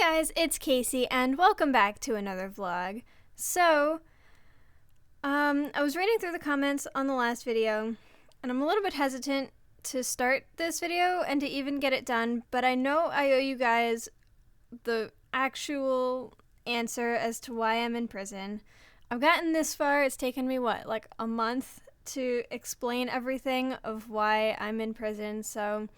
guys, it's Casey, and welcome back to another vlog. So, I was reading through the comments on the last video, and I'm a little bit hesitant to start this video and to even get it done, but I know I owe you guys the actual answer as to why I'm in prison. I've gotten this far. It's taken me, like a month to explain everything of why I'm in prison, so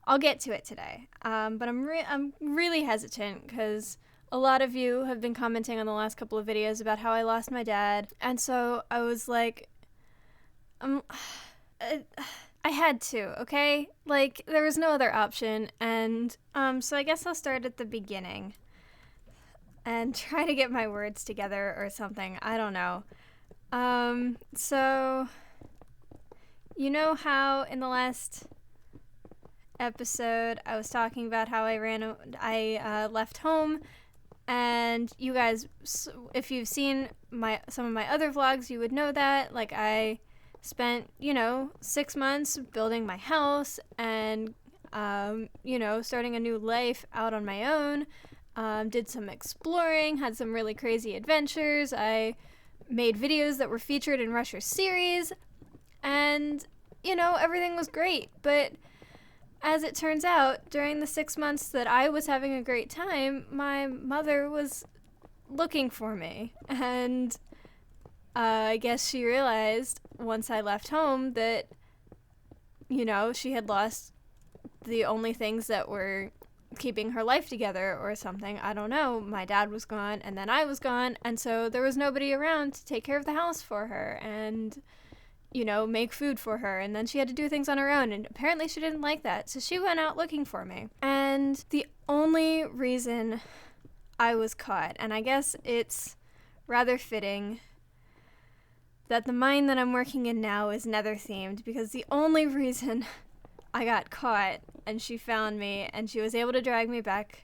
I'll get to it today, but I'm really hesitant because a lot of you have been commenting on the last couple of videos about how I lost my dad, and so I was like, I had to, okay? Like, there was no other option, and so I guess I'll start at the beginning and try to get my words together or something. I don't know. So, you know how in the last episode I was talking about how I left home, and you guys, if you've seen some of my other vlogs, you would know that, like, I spent 6 months building my house and starting a new life out on my own. Did some exploring, had some really crazy adventures. I made videos that were featured in Rusher's series, and everything was great. But as it turns out, during the 6 months that I was having a great time, my mother was looking for me. And I guess she realized once I left home that, she had lost the only things that were keeping her life together or something. I don't know. My dad was gone, and then I was gone, and so there was nobody around to take care of the house for her and make food for her, and then she had to do things on her own, and apparently she didn't like that, so she went out looking for me. And the only reason I was caught, and I guess it's rather fitting that the mine that I'm working in now is Nether themed, because the only reason I got caught and she found me and she was able to drag me back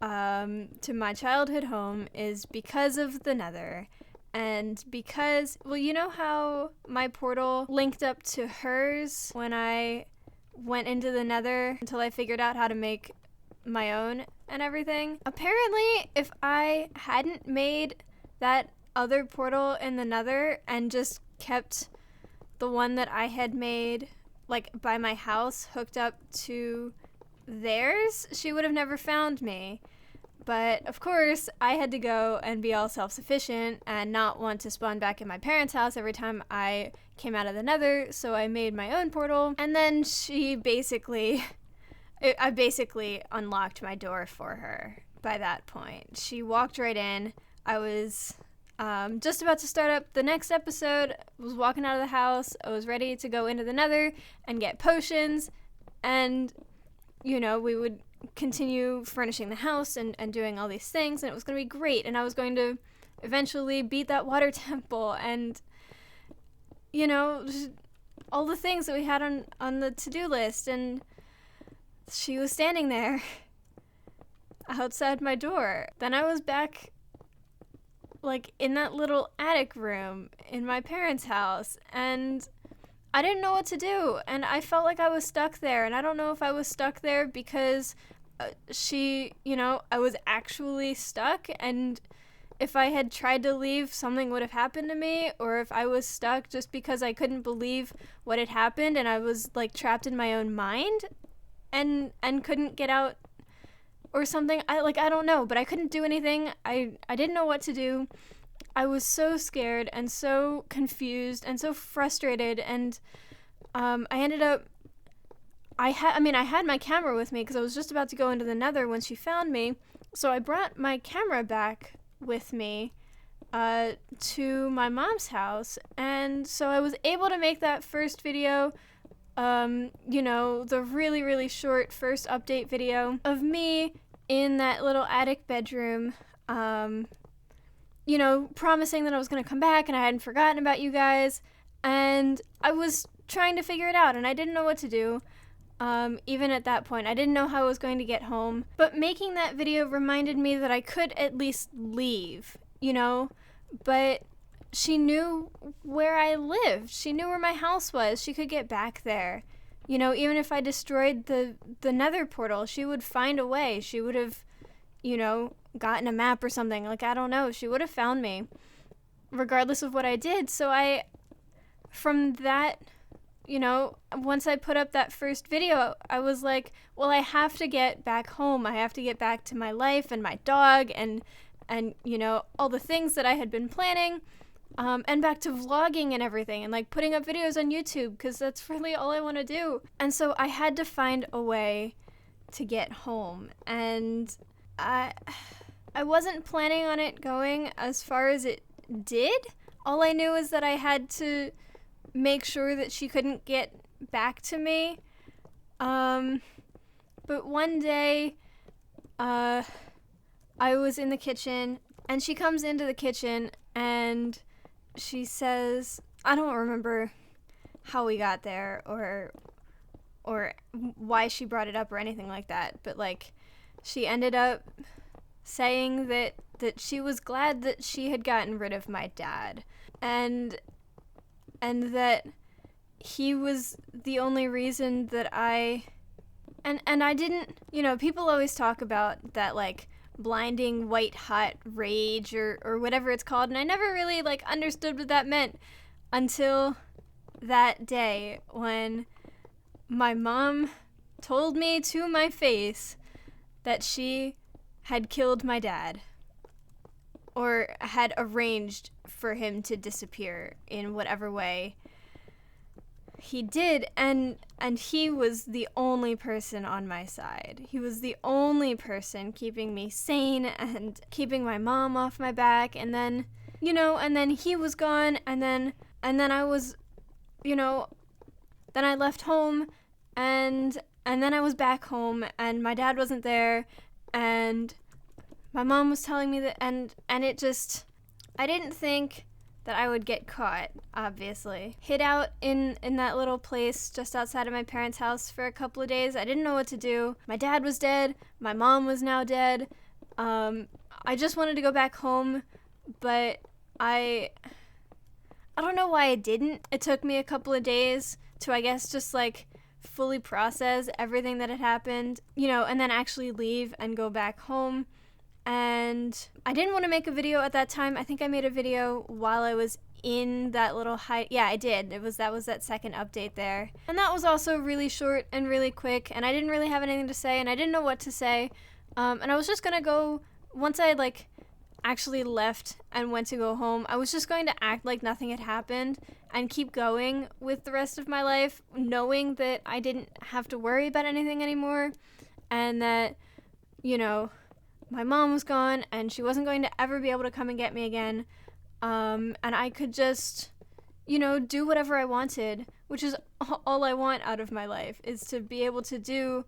to my childhood home is because of the Nether. And because, well, you know how my portal linked up to hers when I went into the Nether until I figured out how to make my own and everything? Apparently, if I hadn't made that other portal in the Nether and just kept the one that I had made, like, by my house hooked up to theirs, she would have never found me. But, of course, I had to go and be all self-sufficient and not want to spawn back in my parents' house every time I came out of the Nether, so I made my own portal. And then I basically unlocked my door for her by that point. She walked right in. I was just about to start up the next episode, was walking out of the house. I was ready to go into the Nether and get potions, and, we would continue furnishing the house and doing all these things, and it was going to be great, and I was going to eventually beat that water temple and just all the things that we had on the to-do list. And she was standing there outside my door. Then I was back, like, in that little attic room in my parents' house, and I didn't know what to do, and I felt like I was stuck there, and I don't know if I was stuck there because I was actually stuck, and if I had tried to leave, something would have happened to me, or if I was stuck just because I couldn't believe what had happened, and I was, like, trapped in my own mind, and couldn't get out, or something. I don't know, but I couldn't do anything. I didn't know what to do. I was so scared and so confused and so frustrated, and I ended up, I had my camera with me because I was just about to go into the Nether when she found me, so I brought my camera back with me to my mom's house, and so I was able to make that first video, the really, really short first update video of me in that little attic bedroom, promising that I was going to come back and I hadn't forgotten about you guys, and I was trying to figure it out, and I didn't know what to do. Even at that point, I didn't know how I was going to get home, but making that video reminded me that I could at least leave, but she knew where I lived. She knew where my house was. She could get back there. You know, even if I destroyed the nether portal, she would find a way. She would have, you know, gotten a map or something. Like, I don't know. She would have found me regardless of what I did. So from that, you know, once I put up that first video, I was like, well, I have to get back home. I have to get back to my life and my dog and you know, all the things that I had been planning, and back to vlogging and everything, and like putting up videos on YouTube, because that's really all I want to do. And so I had to find a way to get home, and I wasn't planning on it going as far as it did. All I knew is that I had to make sure that she couldn't get back to me. But one day, I was in the kitchen, and she comes into the kitchen, and she says, I don't remember how we got there or why she brought it up or anything like that, but like, she ended up saying that she was glad that she had gotten rid of my dad, and that he was the only reason that I didn't, you know, people always talk about that, like, blinding white hot rage or whatever it's called, and I never really, like, understood what that meant until that day when my mom told me to my face that she had killed my dad, or had arranged for him to disappear in whatever way he did, and he was the only person on my side. He was the only person keeping me sane and keeping my mom off my back, and then, you know, and then he was gone, and then I was, you know, then I left home, and then I was back home, and my dad wasn't there, and my mom was telling me that, and it just, I didn't think that I would get caught, obviously. Hid out in that little place just outside of my parents' house for a couple of days. I didn't know what to do. My dad was dead. My mom was now dead. I just wanted to go back home, but I don't know why I didn't. It took me a couple of days to, I guess, just like fully process everything that had happened, you know, and then actually leave and go back home. And I didn't want to make a video at that time. I think I made a video while I was in that little yeah, I did. That was that second update there. And that was also really short and really quick, and I didn't really have anything to say, and I didn't know what to say. And I was just gonna go, once I like actually left and went to go home, I was just going to act like nothing had happened and keep going with the rest of my life, knowing that I didn't have to worry about anything anymore, and that, you know, my mom was gone, and she wasn't going to ever be able to come and get me again. And I could just, you know, do whatever I wanted, which is all I want out of my life, is to be able to do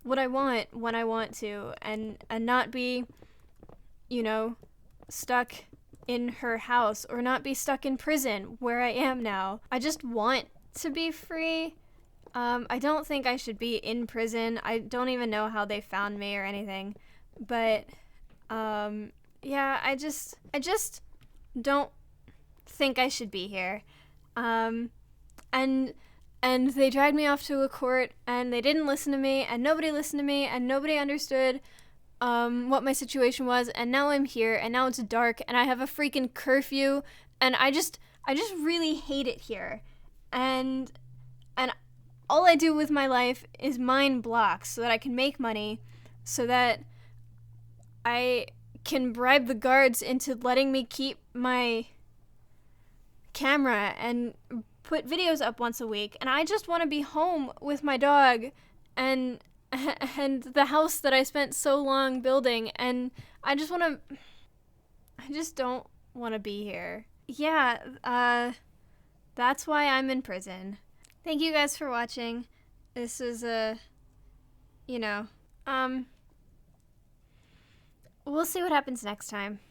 what I want when I want to, and not be, you know, stuck in her house, or not be stuck in prison where I am now. I just want to be free. I don't think I should be in prison. I don't even know how they found me or anything. But, yeah, I just don't think I should be here. And they dragged me off to a court, and they didn't listen to me, and nobody listened to me, and nobody understood, what my situation was, and now I'm here, and now it's dark, and I have a freaking curfew, and I just really hate it here. And all I do with my life is mine blocks so that I can make money, so that I can bribe the guards into letting me keep my camera and put videos up once a week. And I just want to be home with my dog and the house that I spent so long building. And I just don't want to be here. Yeah, that's why I'm in prison. Thank you guys for watching. This is you know, we'll see what happens next time.